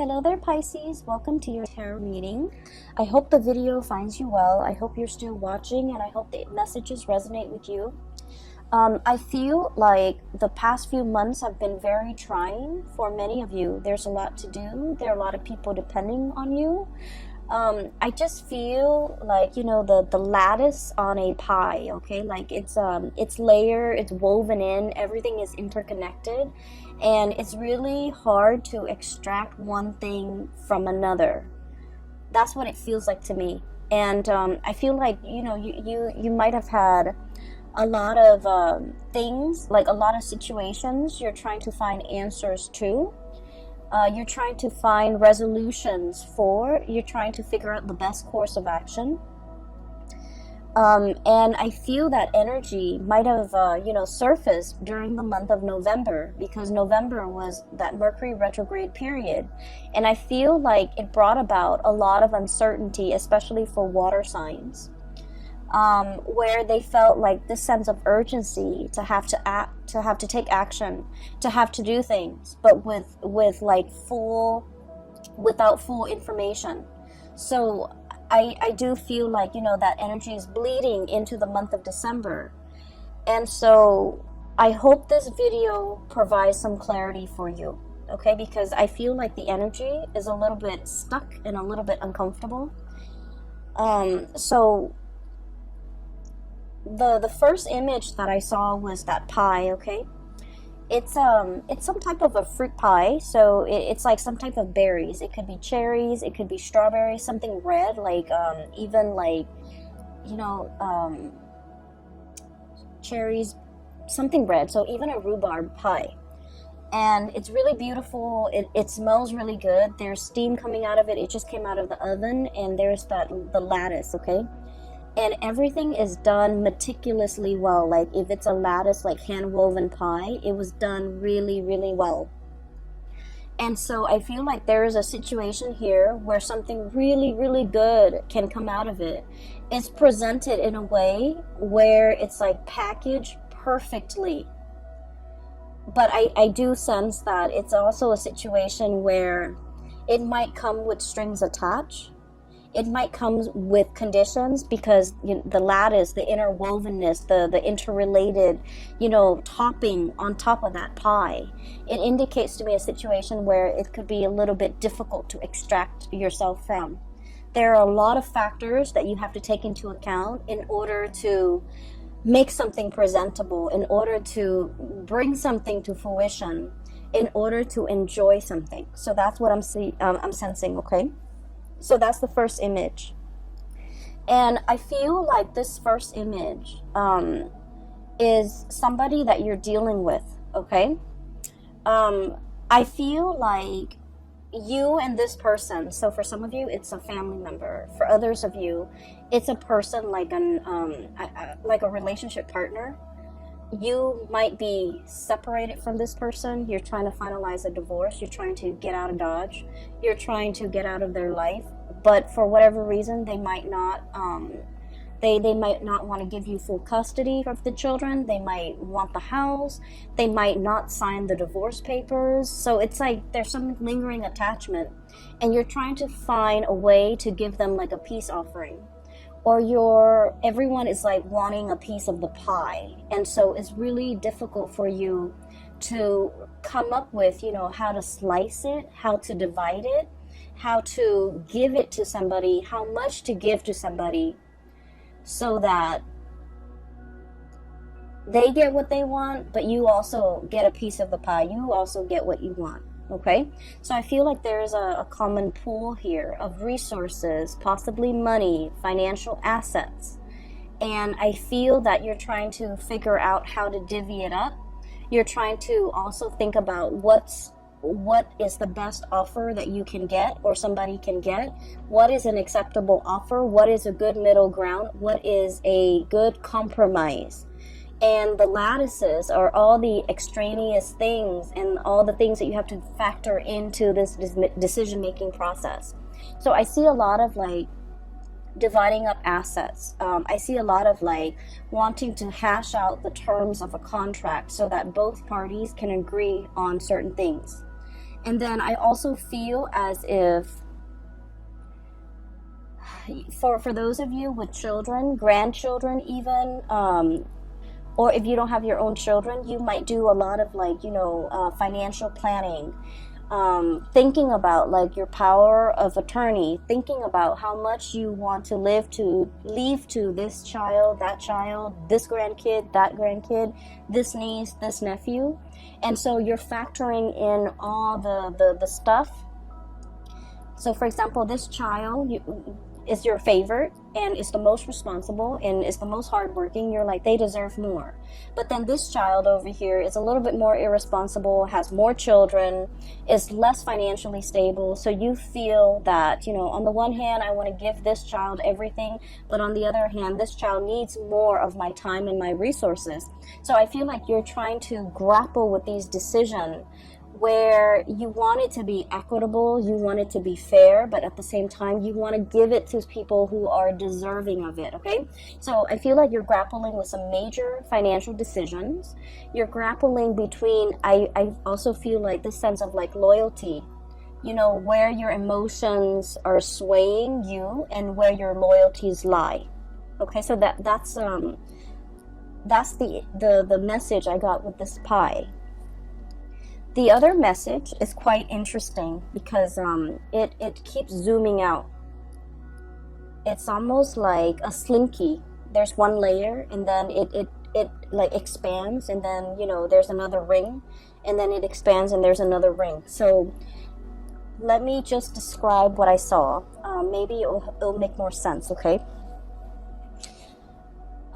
Hello there, Pisces. Welcome to your tarot reading. I hope the video finds you well. I hope you're still watching, and I hope the messages resonate with you. I feel like the past few months have been very trying for many of you. There's a lot to do. There are a lot of people depending on you. I just feel like, you know, the lattice on a pie, okay? Like it's layered, it's woven in, everything is interconnected, and it's really hard to extract one thing from another. That's what it feels like to me. And I feel like, you know, you might have had a lot of things, like a lot of situations you're trying to find answers to. You're trying to find resolutions for. You're trying to figure out the best course of action. And I feel that energy might have, surfaced during the month of November, because November was that Mercury retrograde period. And I feel like it brought about a lot of uncertainty, especially for water signs, where they felt like this sense of urgency to have to act, to have to take action, to have to do things, but without full information. So I do feel like, you know, that energy is bleeding into the month of December. And so I hope this video provides some clarity for you, okay? Because I feel like the energy is a little bit stuck and a little bit uncomfortable. So the first image that I saw was that pie, okay? It's some type of a fruit pie, so it's like some type of berries. It could be cherries, it could be strawberries, something red, like even like, you know, cherries, something red. So even a rhubarb pie, and it's really beautiful. It smells really good. There's steam coming out of it. It just came out of the oven, and there's the lattice, okay? And everything is done meticulously well. Like if it's a lattice, like hand-woven pie, it was done really, really well. And so I feel like there is a situation here where something really, really good can come out of it. It's presented in a way where it's like packaged perfectly. But I do sense that it's also a situation where it might come with strings attached. It might come with conditions, because, you know, the lattice, the interwovenness, the interrelated, you know, topping on top of that pie, it indicates to me a situation where it could be a little bit difficult to extract yourself from. There are a lot of factors that you have to take into account in order to make something presentable, in order to bring something to fruition, in order to enjoy something. So that's what I'm sensing, okay? So that's the first image. And I feel like this first image is somebody that you're dealing with, okay? I feel like you and this person, so for some of you, it's a family member. For others of you, it's a person like like a relationship partner. You might be separated from this person. You're trying to finalize a divorce. You're trying to get out of Dodge. You're trying to get out of their life. But for whatever reason, they might not they might not want to give you full custody of the children. They might want the house. They might not sign the divorce papers. So it's like there's some lingering attachment, and you're trying to find a way to give them like a peace offering. Or everyone is like wanting a piece of the pie, and so it's really difficult for you to come up with, you know, how to slice it, how to divide it, how to give it to somebody, how much to give to somebody, so that they get what they want, but you also get a piece of the pie. You also get what you want. Okay, so I feel like there's a common pool here of resources, possibly money, financial assets. And I feel that you're trying to figure out how to divvy it up. You're trying to also think about what is the best offer that you can get, or somebody can get. What is an acceptable offer? What is a good middle ground? What is a good compromise? And the lattices are all the extraneous things and all the things that you have to factor into this decision-making process. So I see a lot of like dividing up assets. I see a lot of like wanting to hash out the terms of a contract so that both parties can agree on certain things. And then I also feel as if for those of you with children, grandchildren even, or if you don't have your own children, you might do a lot of like, financial planning, thinking about like your power of attorney, thinking about how much you want to leave to this child, that child, this grandkid, that grandkid, this niece, this nephew. And so you're factoring in all the stuff. So for example, this child is your favorite and is the most responsible and is the most hardworking. You're like, they deserve more. But then this child over here is a little bit more irresponsible, has more children, is less financially stable. So you feel that, on the one hand, I want to give this child everything, but on the other hand, this child needs more of my time and my resources. So I feel like you're trying to grapple with these decisions where you want it to be equitable, you want it to be fair, but at the same time, you want to give it to people who are deserving of it, okay? So I feel like you're grappling with some major financial decisions. You're grappling between, I also feel like this sense of like loyalty, where your emotions are swaying you and where your loyalties lie, okay? So that's the message I got with this pie. The other message is quite interesting because it keeps zooming out. It's almost like a slinky. There's one layer and then it like expands, and then there's another ring, and then it expands and there's another ring. So let me just describe what I saw. Maybe it'll make more sense, okay?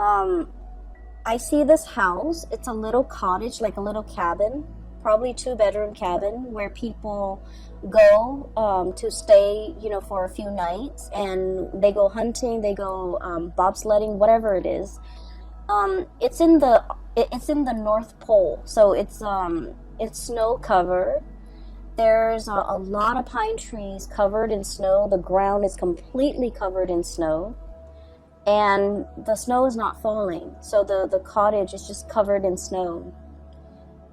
I see this house. It's a little cottage, like a little cabin, probably 2-bedroom cabin where people go to stay, for a few nights, and they go hunting, they go bobsledding, whatever it is. It's in the North Pole, so it's snow covered. There's a lot of pine trees covered in snow. The ground is completely covered in snow, and the snow is not falling, so the cottage is just covered in snow.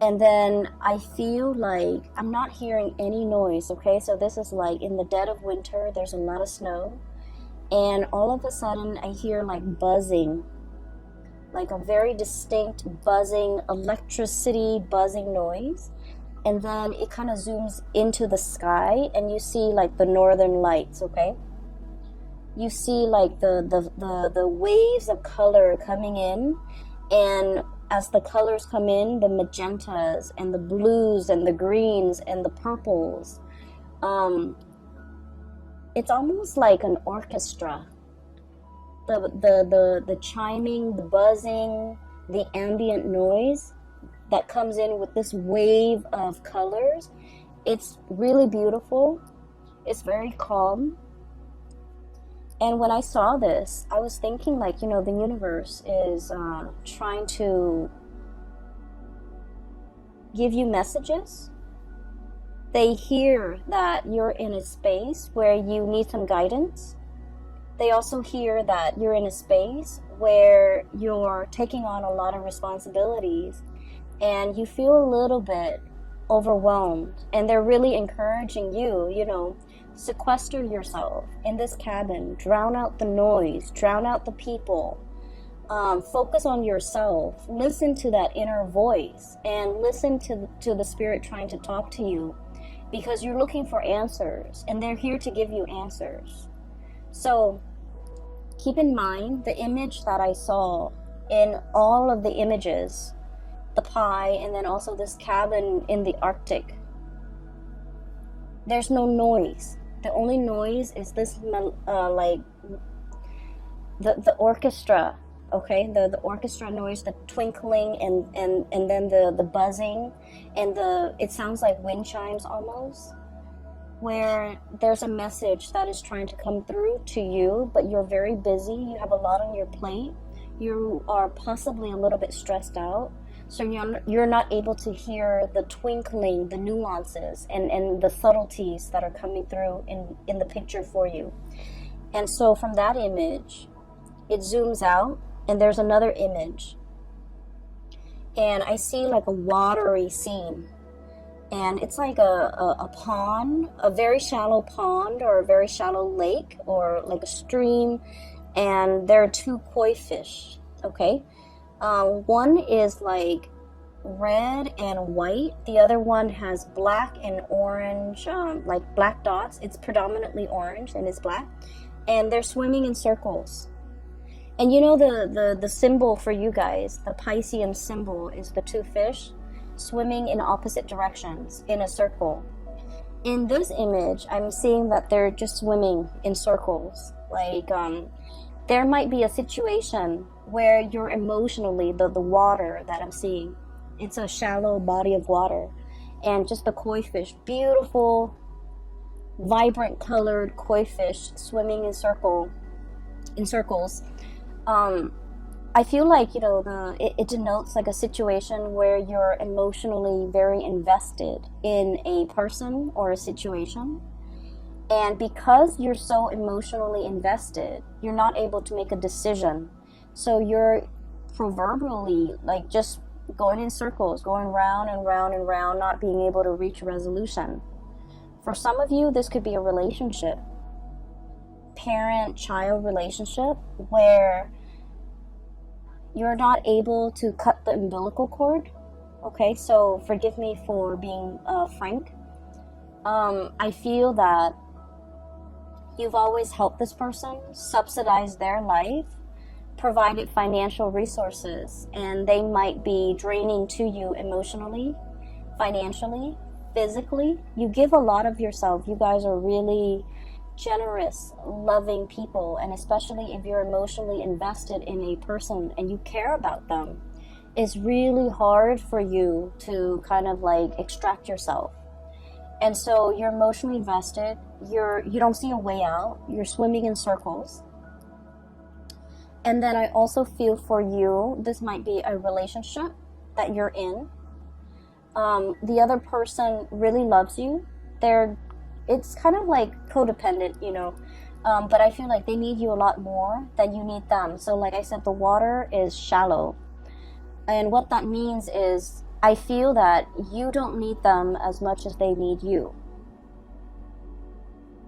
And then I feel like I'm not hearing any noise, okay? So this is like in the dead of winter, there's a lot of snow. And all of a sudden I hear like buzzing, like a very distinct buzzing, electricity buzzing noise. And then it kind of zooms into the sky and you see like the northern lights, okay? You see like the waves of color coming in, and as the colors come in, the magentas and the blues and the greens and the purples, it's almost like an orchestra. The chiming, the buzzing, the ambient noise that comes in with this wave of colors. It's really beautiful. It's very calm. And when I saw this, I was thinking like, the universe is trying to give you messages. They hear that you're in a space where you need some guidance. They also hear that you're in a space where you're taking on a lot of responsibilities and you feel a little bit overwhelmed. And they're really encouraging you, sequester yourself in this cabin, drown out the noise, drown out the people, focus on yourself, listen to that inner voice, and listen to the spirit trying to talk to you, because you're looking for answers and they're here to give you answers. So keep in mind the image that I saw in all of the images, the pie, and then also this cabin in the Arctic. There's no noise. The only noise is this, like the orchestra, okay? The orchestra noise, the twinkling, and then the buzzing, and it sounds like wind chimes almost, where there's a message that is trying to come through to you, but you're very busy. You have a lot on your plate. You are possibly a little bit stressed out. So you're not able to hear the twinkling, the nuances, and the subtleties that are coming through in the picture for you. And so from that image, it zooms out, and there's another image. And I see like a watery scene. and it's like a pond, a very shallow pond or a very shallow lake or like a stream, and there are two koi fish. Okay, one is like red and white, the other one has black and orange, like black dots. It's predominantly orange and it's black, and they're swimming in circles. And you know the symbol for you guys, the Piscean symbol, is the two fish swimming in opposite directions in a circle. In this image, I'm seeing that they're just swimming in circles. Like there might be a situation where you're emotionally, the water that I'm seeing, it's a shallow body of water, and just the koi fish, beautiful, vibrant colored koi fish swimming in circles. I feel like, you know, it denotes like a situation where you're emotionally very invested in a person or a situation. And because you're so emotionally invested, you're not able to make a decision. So you're proverbially like just going in circles, going round and round and round, not being able to reach a resolution. For some of you, this could be a relationship, parent-child relationship, where you're not able to cut the umbilical cord. Okay, so forgive me for being frank. I feel that you've always helped this person, subsidized their life, provided financial resources, and they might be draining to you emotionally, financially, physically. You give a lot of yourself. You guys are really generous, loving people, and especially if you're emotionally invested in a person and you care about them, it's really hard for you to kind of like extract yourself. And so you're emotionally invested, you don't see a way out, you're swimming in circles. And then I also feel for you, this might be a relationship that you're in. The other person really loves you. It's kind of like codependent, you know, but I feel like they need you a lot more than you need them. So like I said, the water is shallow. And what that means is I feel that you don't need them as much as they need you.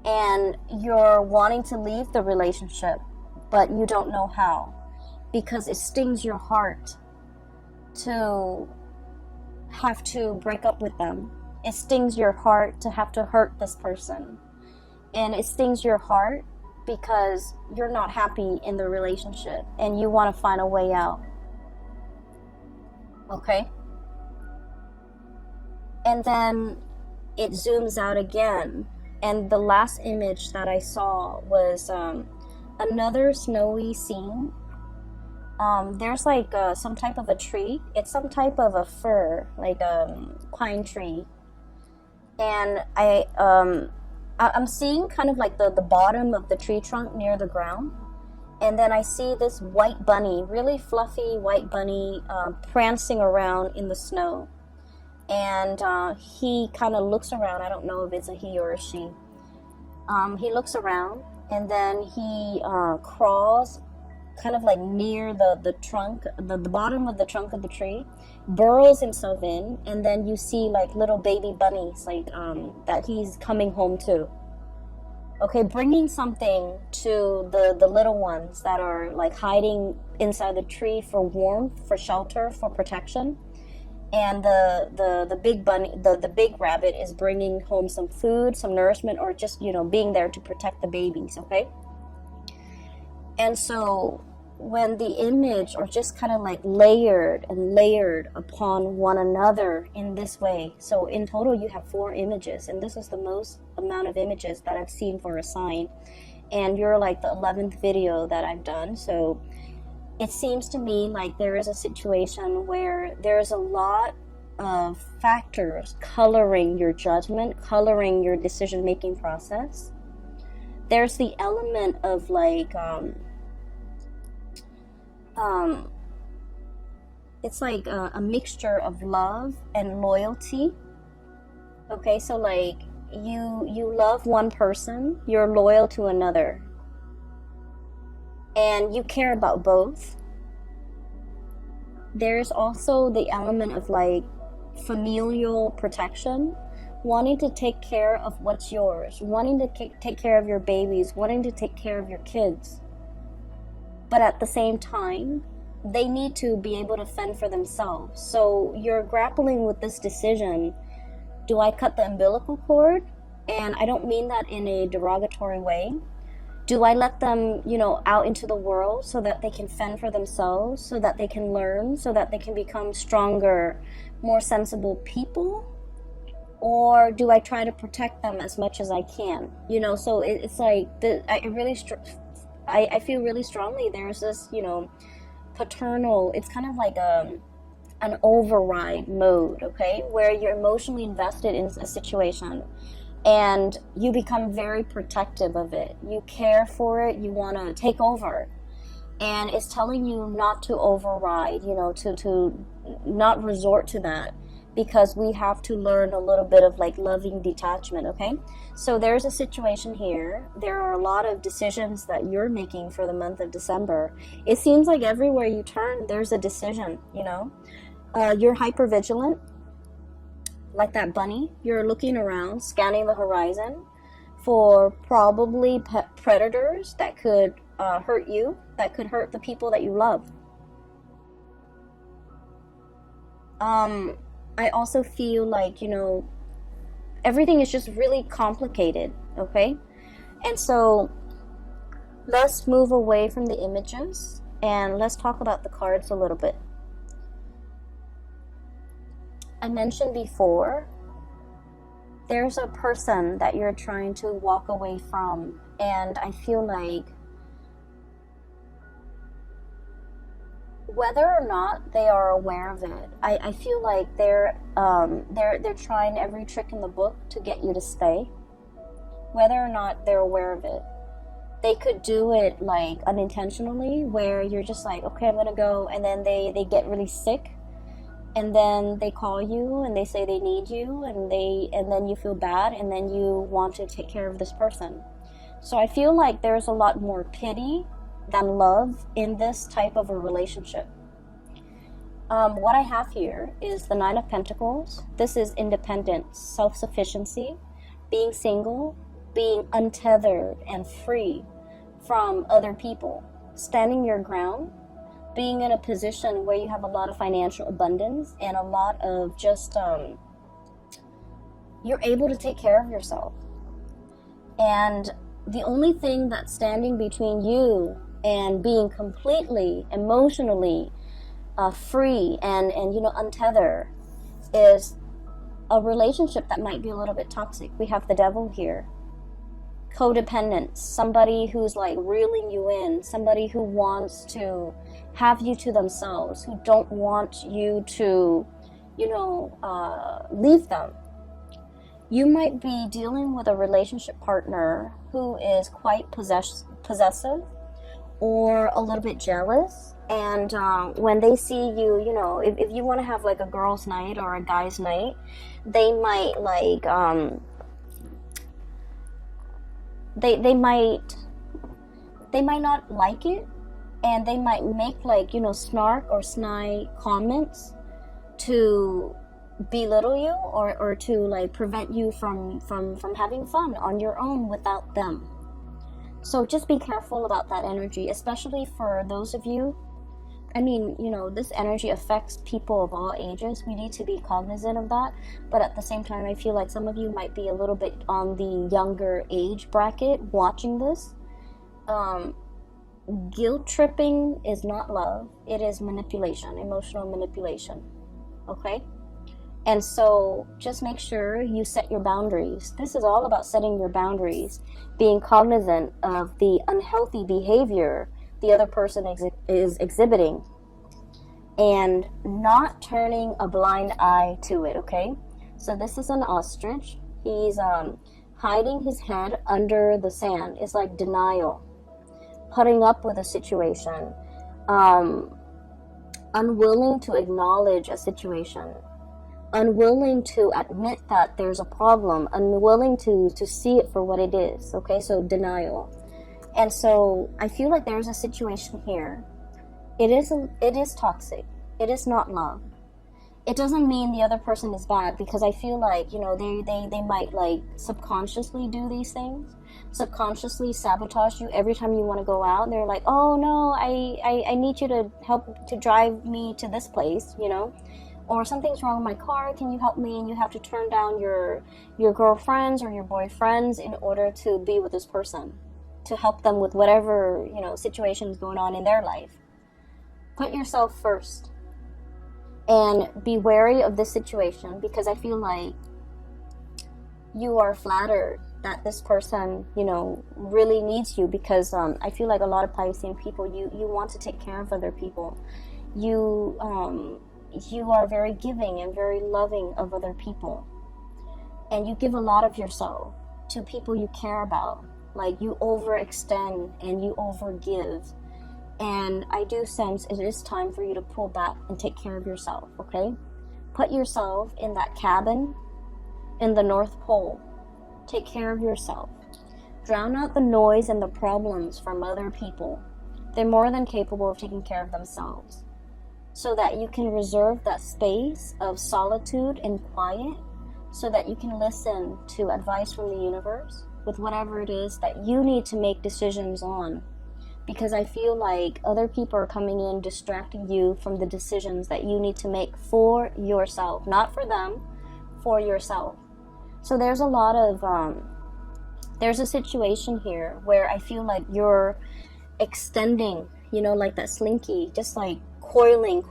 And you're wanting to leave the relationship, but you don't know how, because it stings your heart to have to break up with them. It stings your heart to have to hurt this person. And it stings your heart because you're not happy in the relationship and you want to find a way out. Okay? And then it zooms out again. And the last image that I saw was another snowy scene. There's like some type of a tree. It's some type of a fir, like a pine tree. And I'm seeing kind of like the bottom of the tree trunk near the ground. And then I see this white bunny, really fluffy white bunny, prancing around in the snow. And he kind of looks around. I don't know if it's a he or a she. He looks around, and then he crawls kind of like near the trunk, the bottom of the trunk of the tree, burrows himself in, and then you see like little baby bunnies like that he's coming home to. Okay, bringing something to the little ones that are like hiding inside the tree for warmth, for shelter, for protection. And the big bunny, the big rabbit is bringing home some food, some nourishment, or just, you know, being there to protect the babies, okay? And so when the image are just kind of like layered and layered upon one another in this way, so in total you have 4 images, and this is the most amount of images that I've seen for a sign, and you're like the 11th video that I've done. So it seems to me like there is a situation where there's a lot of factors coloring your judgment, coloring your decision-making process. There's the element of like it's like a mixture of love and loyalty. Okay, so like you love one person, you're loyal to another, and you care about both. There's also the element of like familial protection, wanting to take care of what's yours, wanting to take care of your babies, wanting to take care of your kids. But at the same time, they need to be able to fend for themselves. So you're grappling with this decision. Do I cut the umbilical cord? And I don't mean that in a derogatory way. Do I let them, out into the world so that they can fend for themselves, so that they can learn, so that they can become stronger, more sensible people? Or do I try to protect them as much as I can? So it's like, I feel really strongly there's this, paternal, it's kind of like an override mode, okay? Where you're emotionally invested in a situation and you become very protective of it. You care for it, you want to take over. And it's telling you not to override, to not resort to that, because we have to learn a little bit of like loving detachment, okay? So there's a situation here. There are a lot of decisions that you're making for the month of December. It seems like everywhere you turn, there's a decision, You're hyper vigilant, like that bunny. You're looking around, scanning the horizon for probably predators that could hurt you, that could hurt the people that you love. I also feel like, everything is just really complicated, okay? And so let's move away from the images and let's talk about the cards a little bit. I mentioned before, there's a person that you're trying to walk away from, and I feel like whether or not they are aware of it, I feel like they're trying every trick in the book to get you to stay. Whether or not they're aware of it, they could do it like unintentionally, where you're just like, okay, I'm gonna go, and then they get really sick, and then they call you and they say they need you, and then you feel bad, and then you want to take care of this person. So I feel like there's a lot more pity than love in this type of a relationship. What I have here is the Nine of Pentacles. This is independence, self-sufficiency, being single, being untethered and free from other people, standing your ground, being in a position where you have a lot of financial abundance and a lot of just, you're able to take care of yourself. And the only thing that's standing between you and being completely emotionally free and untethered is a relationship that might be a little bit toxic. We have the devil here. Codependence, somebody who's like reeling you in, somebody who wants to have you to themselves, who don't want you to, leave them. You might be dealing with a relationship partner who is quite possessive or a little bit jealous. And when they see you, if you want to have like a girl's night or a guy's night, they might like, they might not like it, and they might make like, snark or snide comments to belittle you or to like prevent you from having fun on your own without them. So just be careful about that energy, especially for those of you. I mean, this energy affects people of all ages. We need to be cognizant of that. But at the same time, I feel like some of you might be a little bit on the younger age bracket watching this. Guilt tripping is not love. It is manipulation, emotional manipulation. Okay? And so just make sure you set your boundaries. This is all about setting your boundaries, being cognizant of the unhealthy behavior the other person is exhibiting, and not turning a blind eye to it, okay? So this is an ostrich. He's hiding his head under the sand. It's like denial, putting up with a situation, unwilling to acknowledge a situation, unwilling to admit that there's a problem, unwilling to see it for what it is, okay? So denial. And so I feel like there's a situation here. It is toxic. It is not love. It doesn't mean the other person is bad, because I feel like, you know, they might like subconsciously do these things, subconsciously sabotage you every time you want to go out. They're like, oh no, I need you to help to drive me to this place, you know, or something's wrong with my car, can you help me? And you have to turn down your girlfriends or your boyfriends in order to be with this person, to help them with whatever, you know, situations going on in their life. Put yourself first. And be wary of this situation, because I feel like you are flattered that this person, you know, really needs you, because I feel like a lot of Piscean people, you want to take care of other people. You are very giving and very loving of other people. And you give a lot of yourself to people you care about. Like, you overextend and you overgive. And I do sense it is time for you to pull back and take care of yourself, okay? Put yourself in that cabin in the North Pole. Take care of yourself. Drown out the noise and the problems from other people. They're more than capable of taking care of themselves. So that you can reserve that space of solitude and quiet, so that you can listen to advice from the universe with whatever it is that you need to make decisions on. Because I feel like other people are coming in, distracting you from the decisions that you need to make for yourself. Not for them, for yourself. So there's a lot of, there's a situation here where I feel like you're extending, you know, like that slinky, just like coiling,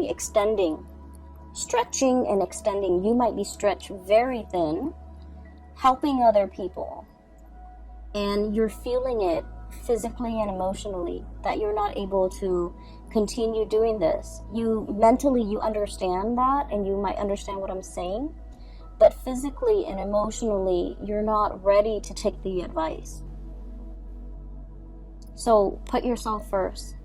extending, stretching and extending. You might be stretched very thin, helping other people. And you're feeling it physically and emotionally, that you're not able to continue doing this. You mentally, you understand that, and you might understand what I'm saying, but physically and emotionally, you're not ready to take the advice. So put yourself first.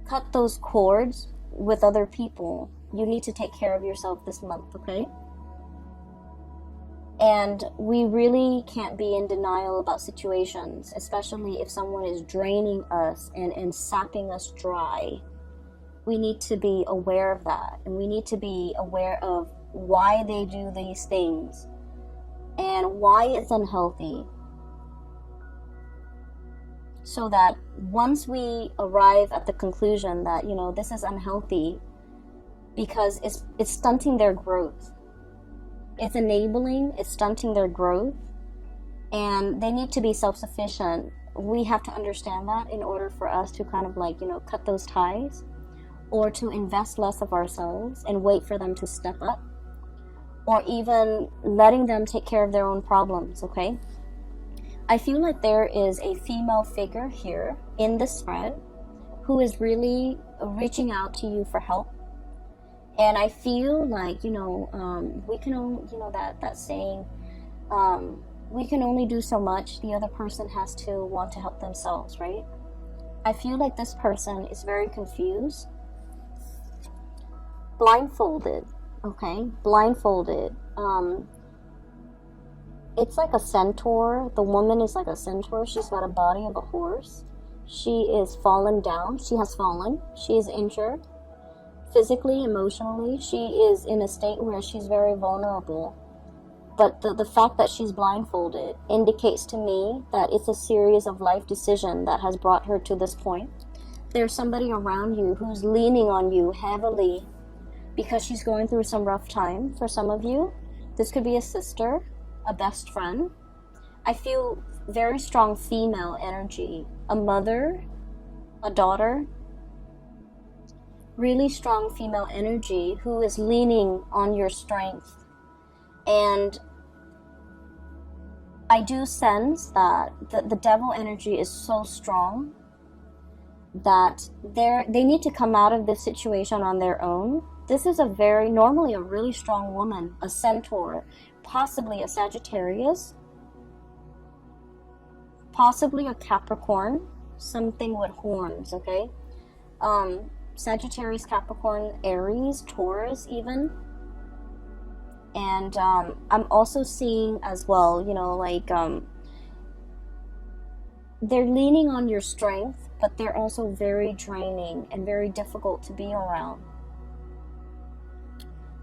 Cut those cords with other people. You need to take care of yourself this month, okay? And we really can't be in denial about situations, especially if someone is draining us and sapping us dry. We need to be aware of that, and we need to be aware of why they do these things and why it's unhealthy. So that once we arrive at the conclusion that, you know, this is unhealthy because it's stunting their growth. It's enabling, it's stunting their growth, and they need to be self-sufficient. We have to understand that in order for us to kind of like, you know, cut those ties, or to invest less of ourselves and wait for them to step up, or even letting them take care of their own problems, okay? I feel like there is a female figure here in the spread who is really reaching out to you for help. And I feel like, you know, we can only, you know, that saying, we can only do so much. The other person has to want to help themselves, right? I feel like this person is very confused. Blindfolded, okay? Blindfolded. It's like a centaur. The woman is like a centaur. She's got a body of a horse. She is fallen down. She has fallen. She is injured. Physically, emotionally, she is in a state where she's very vulnerable. But the fact that she's blindfolded indicates to me that it's a series of life decisions that has brought her to this point. There's somebody around you who's leaning on you heavily because she's going through some rough time. For some of you, this could be a sister, a best friend. I feel very strong female energy, a mother, a daughter. Really strong female energy who is leaning on your strength. And I do sense that the devil energy is so strong that they need to come out of this situation on their own. This is normally a really strong woman, a centaur, possibly a Sagittarius, possibly a Capricorn, something with horns, okay? Sagittarius, Capricorn, Aries, Taurus even. And I'm also seeing as well, you know, like they're leaning on your strength, but they're also very draining and very difficult to be around.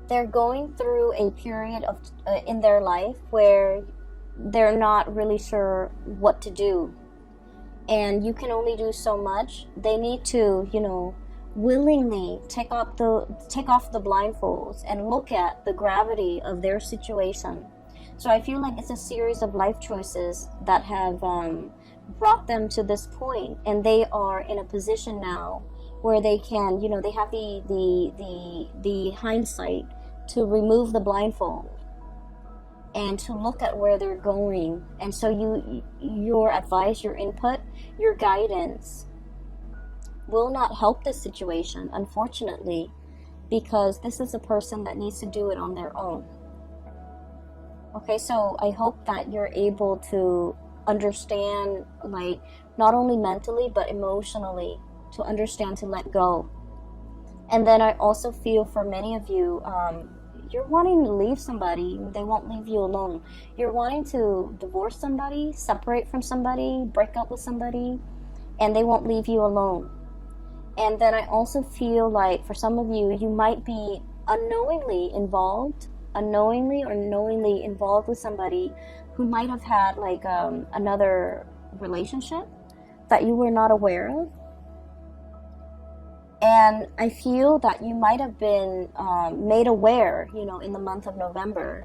they're going through a period of in their life where they're not really sure what to do, and you can only do so much. They need to, you know, willingly take off the blindfolds and look at the gravity of their situation. So I feel like it's a series of life choices that have brought them to this point, and they are in a position now where they can, you know, they have the hindsight to remove the blindfold and to look at where they're going. And so your advice, your input, your guidance will not help this situation, unfortunately, because this is a person that needs to do it on their own. Okay, so I hope that you're able to understand, like, not only mentally but emotionally, to understand to let go. And then I also feel for many of you, you're wanting to leave somebody, they won't leave you alone. You're wanting to divorce somebody, separate from somebody, break up with somebody, and they won't leave you alone. And then I also feel like for some of you, you might be unknowingly or knowingly involved with somebody who might have had like another relationship that you were not aware of. And I feel that you might have been made aware, you know, in the month of November.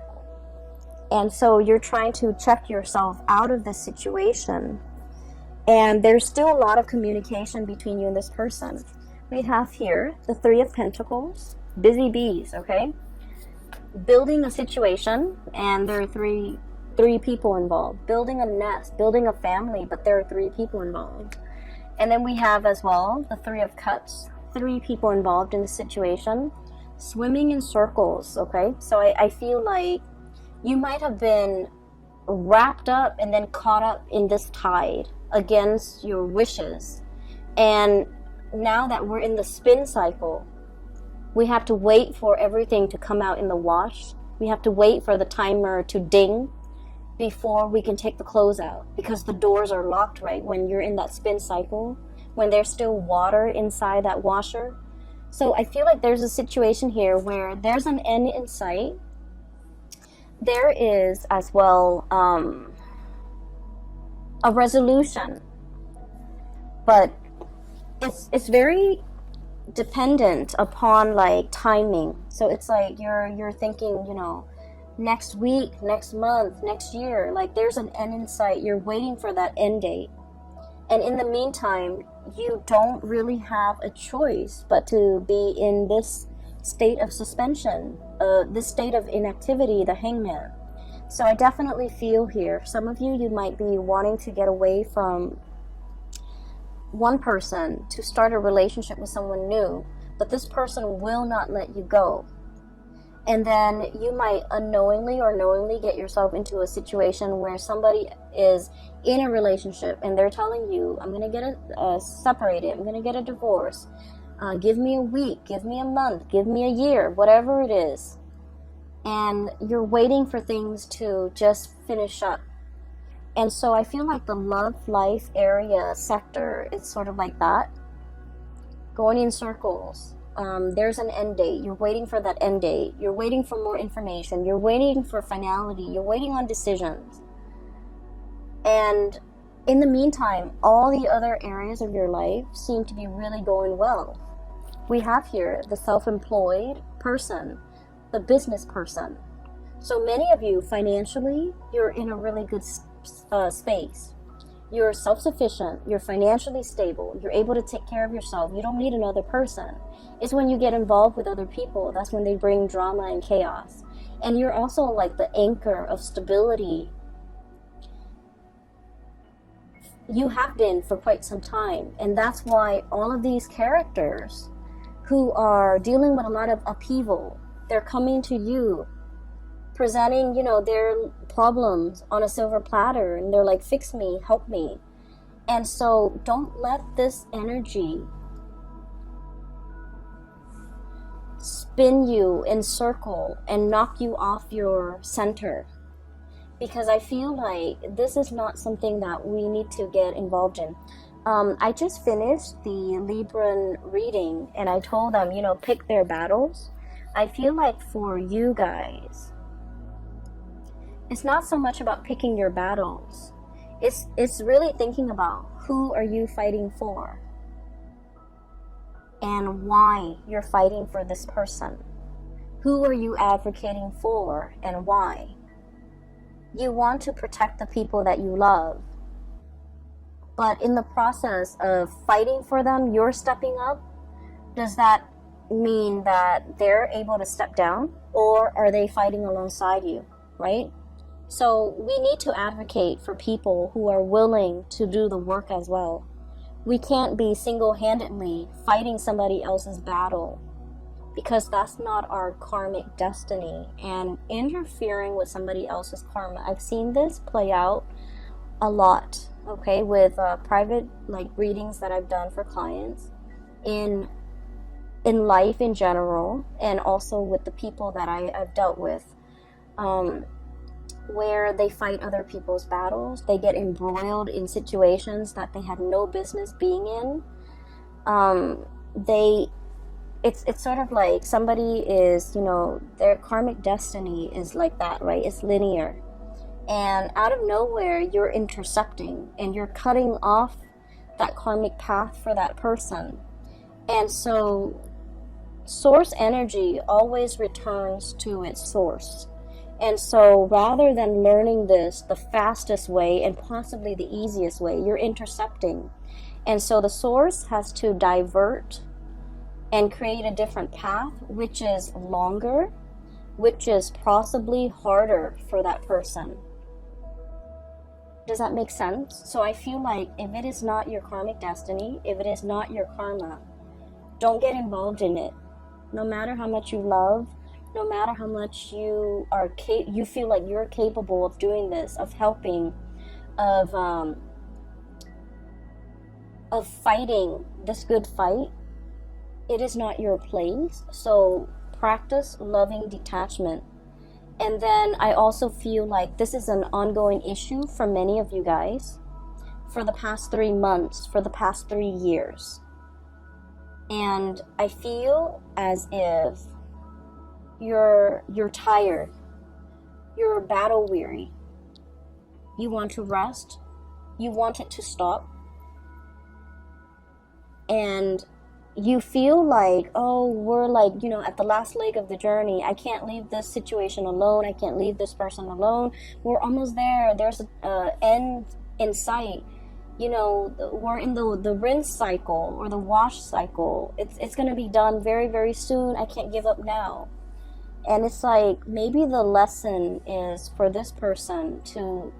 And so you're trying to check yourself out of this situation. And there's still a lot of communication between you and this person. We have here the Three of Pentacles, busy bees, okay? Building a situation, and there are three people involved. Building a nest, building a family, but there are 3 people involved. And then we have as well the Three of Cups, 3 people involved in the situation. Swimming in circles, okay? So I feel like you might have been wrapped up and then caught up in this tide against your wishes. And now that we're in the spin cycle, we have to wait for everything to come out in the wash. We have to wait for the timer to ding before we can take the clothes out, because the doors are locked, right? When you're in that spin cycle, when there's still water inside that washer. So I feel like there's a situation here where there's an end in sight. There is as well a resolution, but it's very dependent upon like timing. So it's like you're thinking, you know, next week, next month, next year, like there's an end in sight. You're waiting for that end date. And in the meantime, you don't really have a choice but to be in this state of suspension, this state of inactivity, the Hangman. So I definitely feel here, some of you might be wanting to get away from one person to start a relationship with someone new, but this person will not let you go. And then you might unknowingly or knowingly get yourself into a situation where somebody is in a relationship and they're telling you, I'm going to get separated, I'm going to get a divorce, give me a week, give me a month, give me a year, whatever it is. And you're waiting for things to just finish up. And so I feel like the love life area sector is sort of like that, going in circles. There's an end date. You're waiting for that end date. You're waiting for more information. You're waiting for finality. You're waiting on decisions. And in the meantime, all the other areas of your life seem to be really going well. We have here the self-employed person, the business person. So many of you, financially, you're in a really good space. You're self-sufficient, you're financially stable, you're able to take care of yourself, you don't need another person. It's when you get involved with other people, that's when they bring drama and chaos. And you're also like the anchor of stability. You have been for quite some time, and that's why all of these characters who are dealing with a lot of upheaval, they're coming to you presenting, you know, their problems on a silver platter, and they're like, fix me, help me. And so don't let this energy spin you in circle and knock you off your center, because I feel like this is not something that we need to get involved in. I just finished the Libran reading, and I told them, you know, pick their battles. I feel like for you guys, it's not so much about picking your battles. It's really thinking about who are you fighting for and why you're fighting for this person. Who are you advocating for and why? You want to protect the people that you love. But in the process of fighting for them, you're stepping up. Does that mean that they're able to step down? Or are they fighting alongside you, right? So we need to advocate for people who are willing to do the work as well. We can't be single-handedly fighting somebody else's battle, because that's not our karmic destiny. And interfering with somebody else's karma, I've seen this play out a lot, okay, with private readings that I've done for clients, in life in general, and also with the people that I've dealt with, where they fight other people's battles. They get embroiled in situations that they had no business being in. It's sort of like somebody is, their karmic destiny is like that, right? It's linear. And out of nowhere, you're intercepting and you're cutting off that karmic path for that person. And so source energy always returns to its source. And so rather than learning this the fastest way and possibly the easiest way, you're intercepting. And so the source has to divert and create a different path, which is longer, which is possibly harder for that person. Does that make sense? So I feel like if it is not your karmic destiny, if it is not your karma, don't get involved in it. No matter how much you love, no matter how much you feel like you're capable of doing this, of helping, of fighting this good fight, it is not your place. So practice loving detachment. And then I also feel like this is an ongoing issue for many of you guys for the past 3 months, for the past 3 years. And I feel as if you're tired, you're battle weary, you want to rest, you want it to stop, and you feel like, oh, we're at the last leg of the journey. I can't leave this situation alone. I can't leave this person alone. We're almost there. There's an end in sight. We're in the rinse cycle or the wash cycle. It's going to be done very, very soon. I can't give up now. And it's like, maybe the lesson is for this person to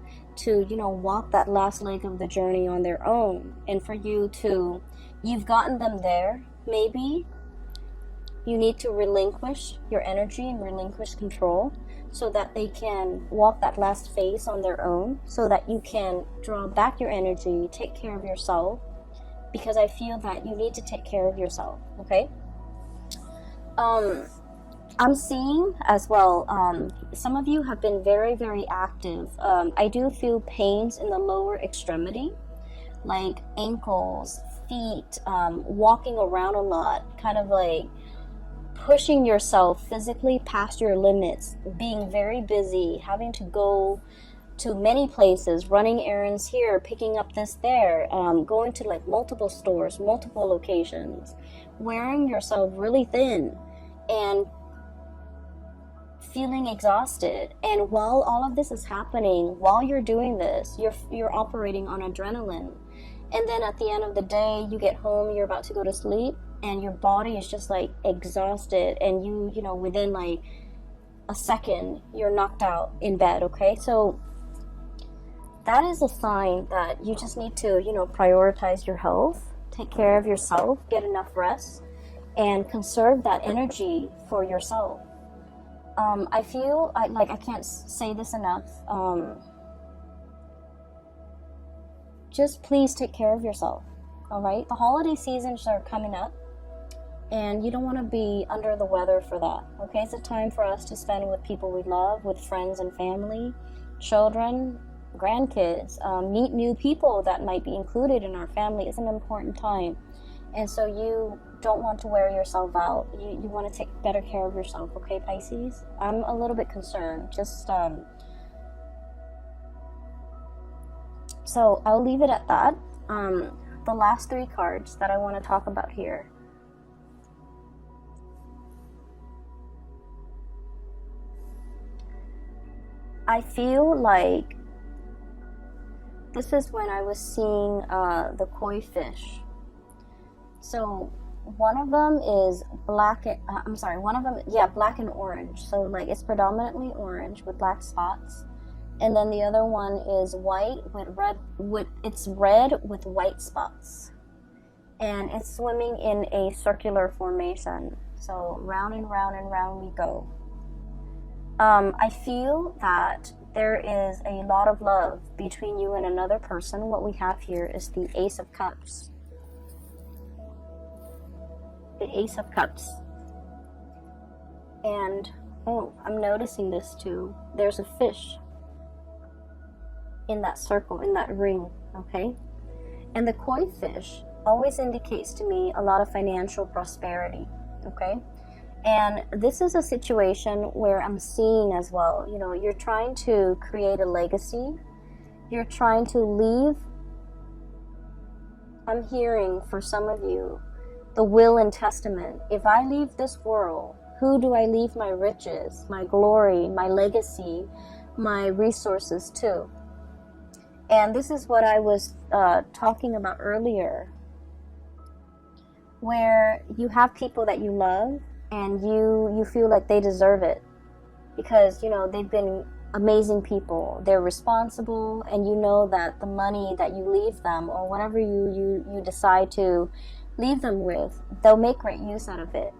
walk that last leg of the journey on their own. And for you've gotten them there. Maybe you need to relinquish your energy and relinquish control so that they can walk that last phase on their own, so that you can draw back your energy, take care of yourself, because I feel that you need to take care of yourself, okay? I'm seeing as well, some of you have been very, very active. I do feel pains in the lower extremity, like ankles, feet, walking around a lot, kind of like pushing yourself physically past your limits, being very busy, having to go to many places, running errands here, picking up this there, going to multiple stores, multiple locations, wearing yourself really thin and feeling exhausted. And while all of this is happening, while you're doing this, you're operating on adrenaline. And then at the end of the day, you get home, you're about to go to sleep, and your body is just exhausted, and you within a second, you're knocked out in bed, okay? So that is a sign that you just need to, prioritize your health, take care of yourself, get enough rest, and conserve that energy for yourself. I feel I can't say this enough. Just please take care of yourself, all right? The holiday seasons are coming up, and you don't want to be under the weather for that, okay? It's a time for us to spend with people we love, with friends and family, children, grandkids, meet new people that might be included in our family. It's an important time. And so you don't want to wear yourself out. You want to take better care of yourself, okay, Pisces? I'm a little bit concerned. Just, so I'll leave it at that. The last 3 cards that I want to talk about here. I feel like this is when I was seeing the koi fish. So one of them is black and orange. So like it's predominantly orange with black spots. And then the other one is white with red with white spots. And it's swimming in a circular formation. So round and round and round we go. I feel that there is a lot of love between you and another person. What we have here is the Ace of Cups. The Ace of Cups. And, oh, I'm noticing this too. There's a fish in that circle, in that ring, okay? And the koi fish always indicates to me a lot of financial prosperity, okay? And this is a situation where I'm seeing as well, you know, you're trying to create a legacy. You're trying to leave. I'm hearing for some of you, the will and testament. If I leave this world, who do I leave my riches, my glory, my legacy, my resources to? And this is what I was talking about earlier, where you have people that you love and you feel like they deserve it because, you know, they've been amazing people. They're responsible, and you know that the money that you leave them or whatever you decide to leave them with, they'll make great use out of it.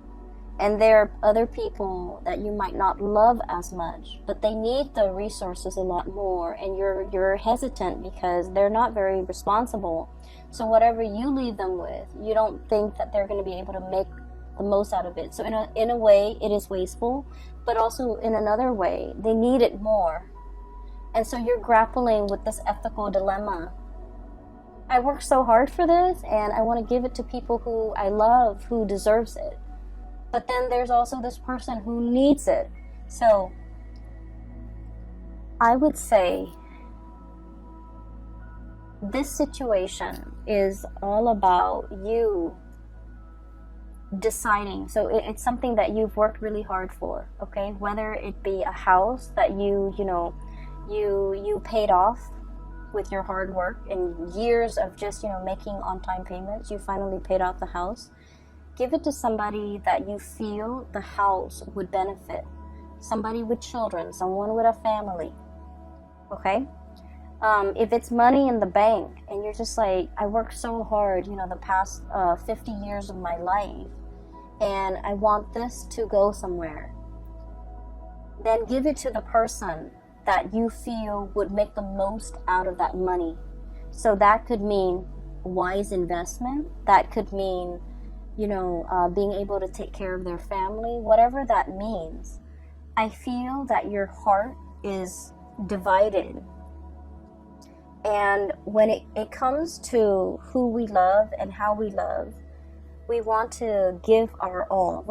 And there are other people that you might not love as much, but they need the resources a lot more, and you're hesitant because they're not very responsible. So whatever you leave them with, you don't think that they're going to be able to make the most out of it. So in a way, it is wasteful, but also in another way, they need it more. And so you're grappling with this ethical dilemma. I worked so hard for this, and I want to give it to people who I love, who deserves it. But then there's also this person who needs it. So I would say this situation is all about you deciding. So it's something that you've worked really hard for, okay? Whether it be a house that you paid off with your hard work and years of just, making on-time payments, you finally paid off the house. Give it to somebody that you feel the house would benefit. Somebody with children, someone with a family, okay? If it's money in the bank and you're just like, I worked so hard, the past 50 years of my life, and I want this to go somewhere, then give it to the person that you feel would make the most out of that money. So that could mean wise investment. That could mean being able to take care of their family, whatever that means. I feel that your heart is divided. And when it comes to who we love and how we love, we want to give our all.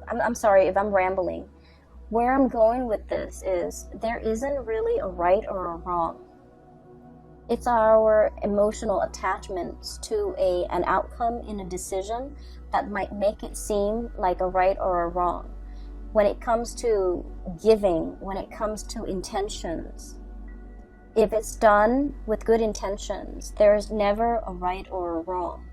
I'm sorry if I'm rambling. Where I'm going with this is there isn't really a right or a wrong. It's our emotional attachments to an outcome in a decision that might make it seem like a right or a wrong. When it comes to giving, when it comes to intentions, if it's done with good intentions, there's never a right or a wrong.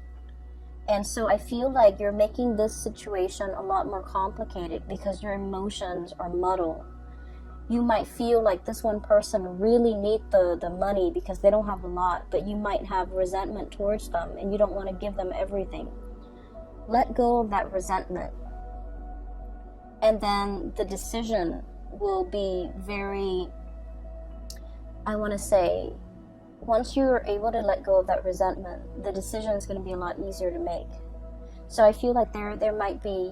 And so I feel like you're making this situation a lot more complicated because your emotions are muddled. You might feel like this one person really needs the money because they don't have a lot, but you might have resentment towards them and you don't want to give them everything. Let go of that resentment. And then the decision will be very, I want to say, once you're able to let go of that resentment, the decision is going to be a lot easier to make. So I feel like there might be,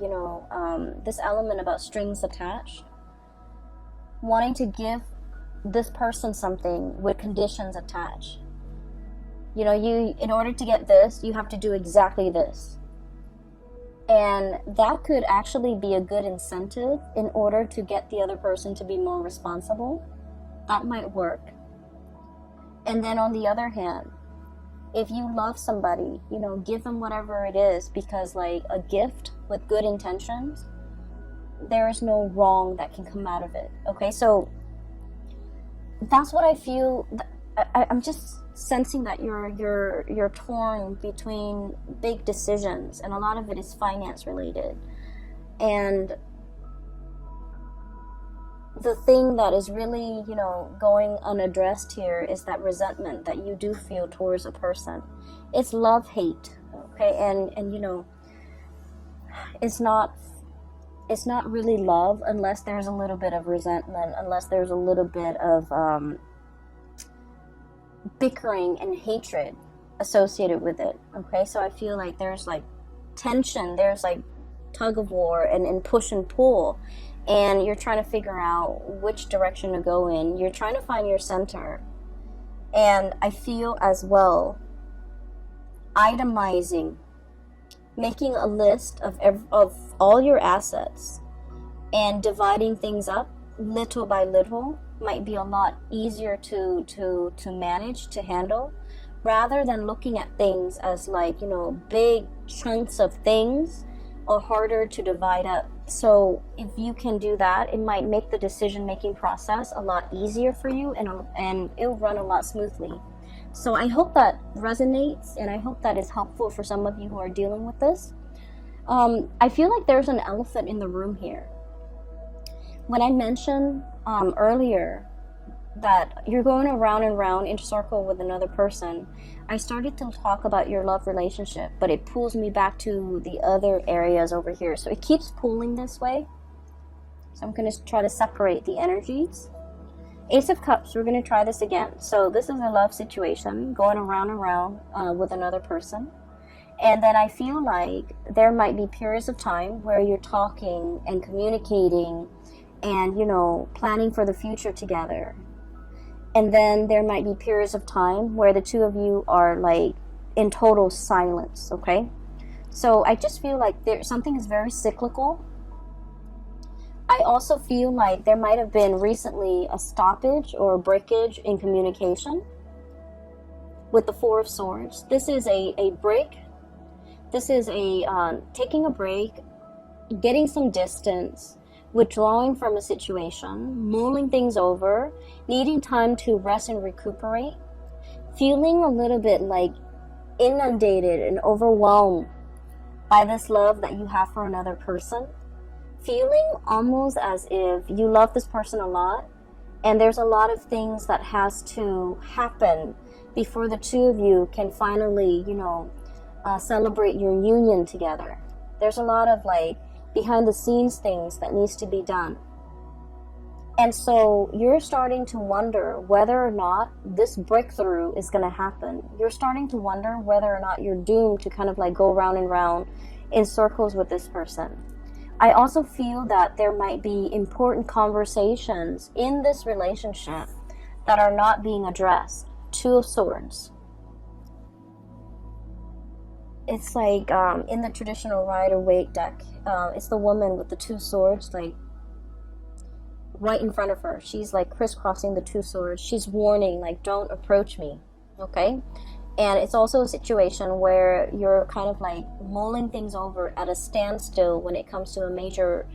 this element about strings attached. Wanting to give this person something with conditions attached. You know, in order to get this, you have to do exactly this. And that could actually be a good incentive in order to get the other person to be more responsible. That might work. And then on the other hand, if you love somebody, you know, give them whatever it is, because like a gift with good intentions, there is no wrong that can come out of it. Okay, so that's what I feel. I'm just sensing that you're torn between big decisions, and a lot of it is finance related. And the thing that is really, you know, going unaddressed here is that resentment that you do feel towards a person. It's love-hate, okay? And you know, it's not really love unless there's a little bit of resentment, unless there's a little bit of bickering and hatred associated with it, okay? So I feel like there's like tension, there's like tug of war and push and pull, and you're trying to figure out which direction to go in. You're trying to find your center. And I feel as well, itemizing, making a list of all your assets and dividing things up little by little might be a lot easier to manage, to handle, rather than looking at things as like, you know, big chunks of things are harder to divide up. So if you can do that, it might make the decision-making process a lot easier for you, and it'll run a lot smoothly. So I hope that resonates, and I hope that is helpful for some of you who are dealing with this. I feel like there's an elephant in the room here. When I mentioned earlier that you're going around and round in a circle with another person, I started to talk about your love relationship, but it pulls me back to the other areas over here. So it keeps pulling this way. So I'm going to try to separate the energies. Ace of Cups, we're going to try this again. So this is a love situation going around and round with another person. And then I feel like there might be periods of time where you're talking and communicating and, you know, planning for the future together. And then there might be periods of time where the two of you are like in total silence, okay? So I just feel like something is very cyclical. I also feel like there might have been recently a stoppage or a breakage in communication with the Four of Swords. This is a break. This is a taking a break, getting some distance, withdrawing from a situation, mulling things over, needing time to rest and recuperate, feeling a little bit like inundated and overwhelmed by this love that you have for another person, feeling almost as if you love this person a lot, and there's a lot of things that has to happen before the two of you can finally, you know, celebrate your union together. There's a lot of like behind the scenes things that needs to be done. And so you're starting to wonder whether or not this breakthrough is going to happen. You're starting to wonder whether or not you're doomed to kind of like go round and round in circles with this person. I also feel that there might be important conversations in this relationship that are not being addressed. Two of Swords. It's like in the traditional Rider-Waite deck, it's the woman with the two swords, like right in front of her. She's like crisscrossing the two swords. She's warning, like, don't approach me, okay? And it's also a situation where you're kind of like mulling things over at a standstill when it comes to a major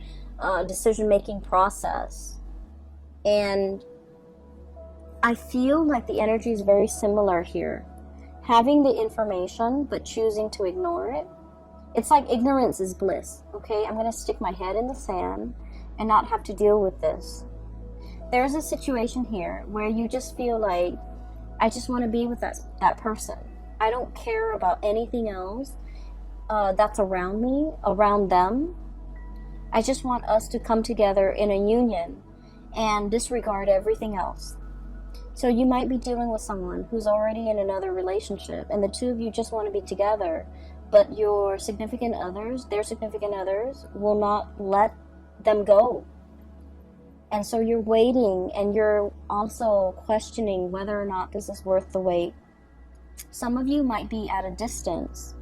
decision-making process. And I feel like the energy is very similar here. Having the information but choosing to ignore it. It's like ignorance is bliss, okay? I'm going to stick my head in the sand and not have to deal with this. There's a situation here where you just feel like, I just want to be with that person. I don't care about anything else that's around me, around them. I just want us to come together in a union and disregard everything else. So you might be dealing with someone who's already in another relationship, and the two of you just want to be together, but your significant others, their significant others, will not let them go. And so you're waiting, and you're also questioning whether or not this is worth the wait. Some of you might be at a distance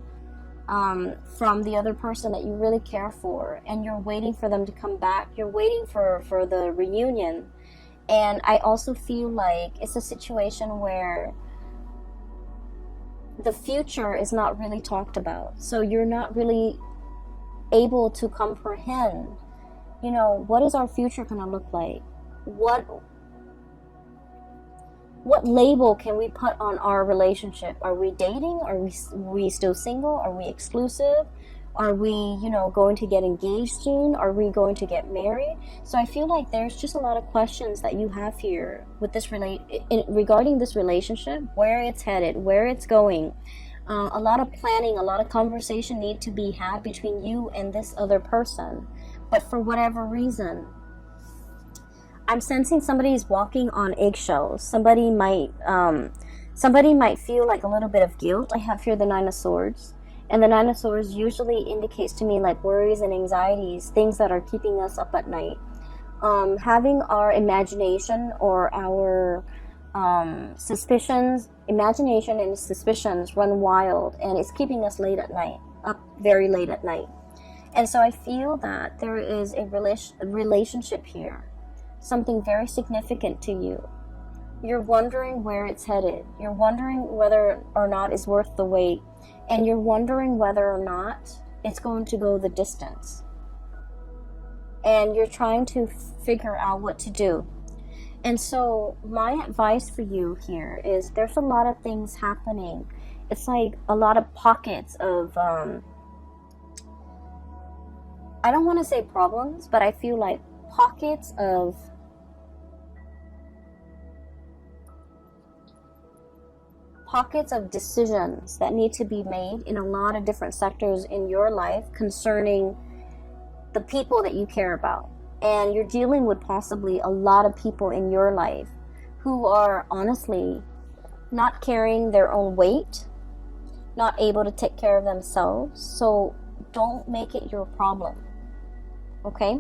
from the other person that you really care for, and you're waiting for them to come back. You're waiting for the reunion. And I also feel like it's a situation where the future is not really talked about. So you're not really able to comprehend, you know, what is our future going to look like? What label can we put on our relationship? Are we dating? Are we still single? Are we exclusive? Are we, you know, going to get engaged soon? Are we going to get married? So I feel like there's just a lot of questions that you have here with this regarding this relationship, where it's headed, where it's going. A lot of planning, a lot of conversation need to be had between you and this other person. But for whatever reason, I'm sensing somebody's walking on eggshells. Somebody might feel like a little bit of guilt. I have here the Nine of Swords. And the Nine of Swords usually indicates to me like worries and anxieties, things that are keeping us up at night. Having our imagination or our imagination and suspicions run wild, and it's keeping us late at night, up very late at night. And so I feel that there is a relationship here, something very significant to you. You're wondering where it's headed. You're wondering whether or not it's worth the wait. And you're wondering whether or not it's going to go the distance. And you're trying to figure out what to do. And so my advice for you here is there's a lot of things happening. It's like a lot of pockets of, I don't want to say problems, but I feel like pockets of decisions that need to be made in a lot of different sectors in your life concerning the people that you care about. And you're dealing with possibly a lot of people in your life who are honestly not carrying their own weight, not able to take care of themselves. So don't make it your problem, okay?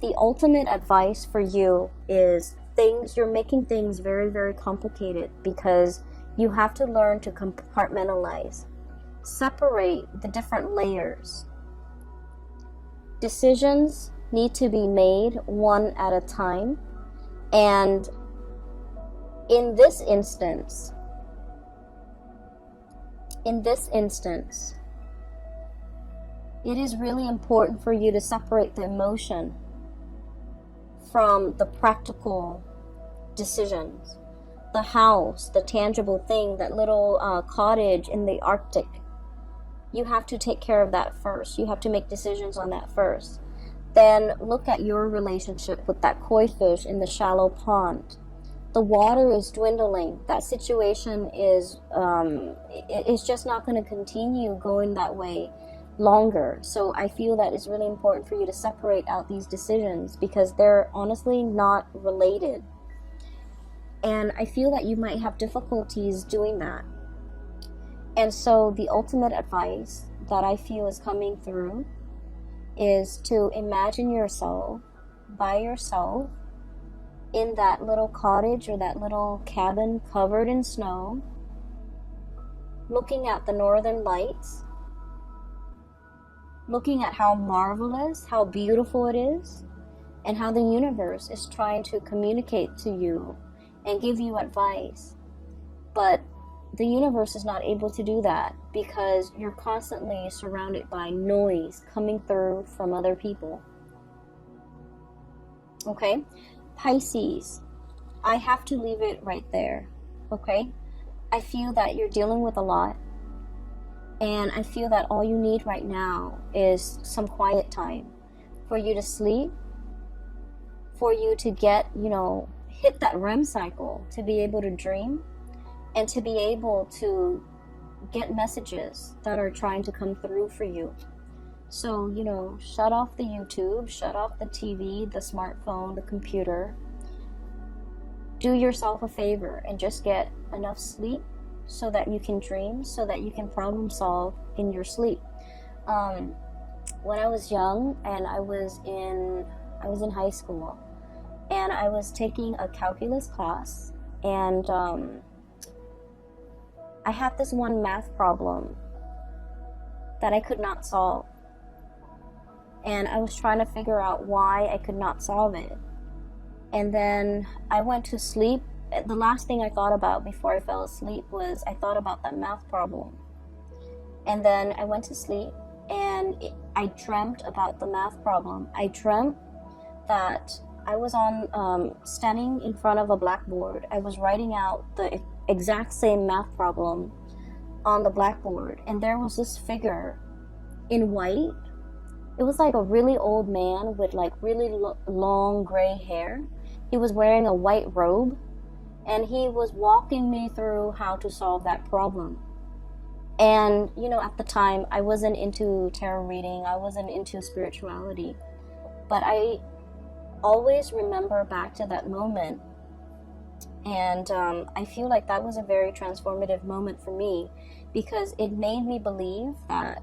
The ultimate advice for you is you're making things very, very complicated because you have to learn to compartmentalize, separate the different layers. Decisions need to be made one at a time, and in this instance, it is really important for you to separate the emotion from the practical decisions. The house, the tangible thing, that little cottage in the Arctic. You have to take care of that first. You have to make decisions on that first. Then look at your relationship with that koi fish in the shallow pond. The water is dwindling. That situation is it's just not going to continue going that way longer. So I feel that it's really important for you to separate out these decisions because they're honestly not related. And I feel that you might have difficulties doing that. And so the ultimate advice that I feel is coming through is to imagine yourself by yourself in that little cottage or that little cabin covered in snow, looking at the northern lights, looking at how marvelous, how beautiful it is, and how the universe is trying to communicate to you and give you advice. But the universe is not able to do that because you're constantly surrounded by noise coming through from other people. Okay? Pisces, I have to leave it right there. Okay? I feel that you're dealing with a lot. And I feel that all you need right now is some quiet time for you to sleep, for you to get, hit that REM cycle, to be able to dream, and to be able to get messages that are trying to come through for you. So, shut off the YouTube, shut off the TV, the smartphone, the computer. Do yourself a favor and just get enough sleep so that you can dream, so that you can problem solve in your sleep. When I was young and I was in high school, and I was taking a calculus class, and I had this one math problem that I could not solve. And I was trying to figure out why I could not solve it. And then I went to sleep. The last thing I thought about before I fell asleep was I thought about that math problem. And then I went to sleep and I dreamt about the math problem. I dreamt that I was standing in front of a blackboard. I was writing out the exact same math problem on the blackboard. And there was this figure in white. It was like a really old man with like really long gray hair. He was wearing a white robe. And he was walking me through how to solve that problem. And, you know, at the time, I wasn't into tarot reading. I wasn't into spirituality. But I always remember back to that moment. And I feel like that was a very transformative moment for me, because it made me believe that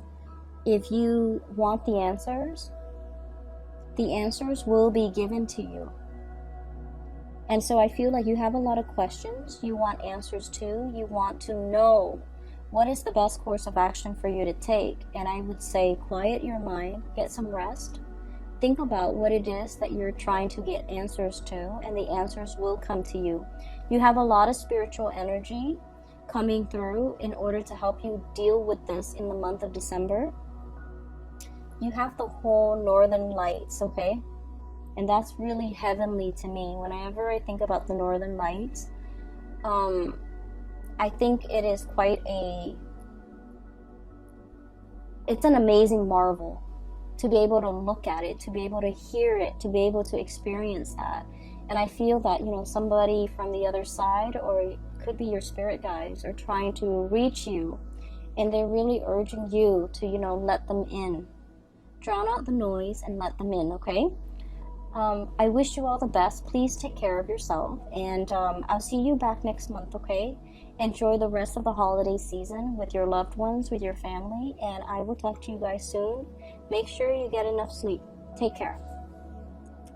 if you want the answers will be given to you. And so I feel like you have a lot of questions you want answers to. You want to know what is the best course of action for you to take. And I would say quiet your mind, get some rest, think about what it is that you're trying to get answers to, and the answers will come to you. You have a lot of spiritual energy coming through in order to help you deal with this in the month of December. You have the whole northern lights, okay? And that's really heavenly to me. Whenever I think about the northern lights, I think it is it's an amazing marvel to be able to look at it, to be able to hear it, to be able to experience that. And I feel that, you know, somebody from the other side, or it could be your spirit guides, are trying to reach you, and they're really urging you to, you know, let them in. Drown out the noise and let them in, okay? I wish you all the best. Please take care of yourself, and I'll see you back next month, okay? Enjoy the rest of the holiday season with your loved ones, with your family, and I will talk to you guys soon. Make sure you get enough sleep. Take care.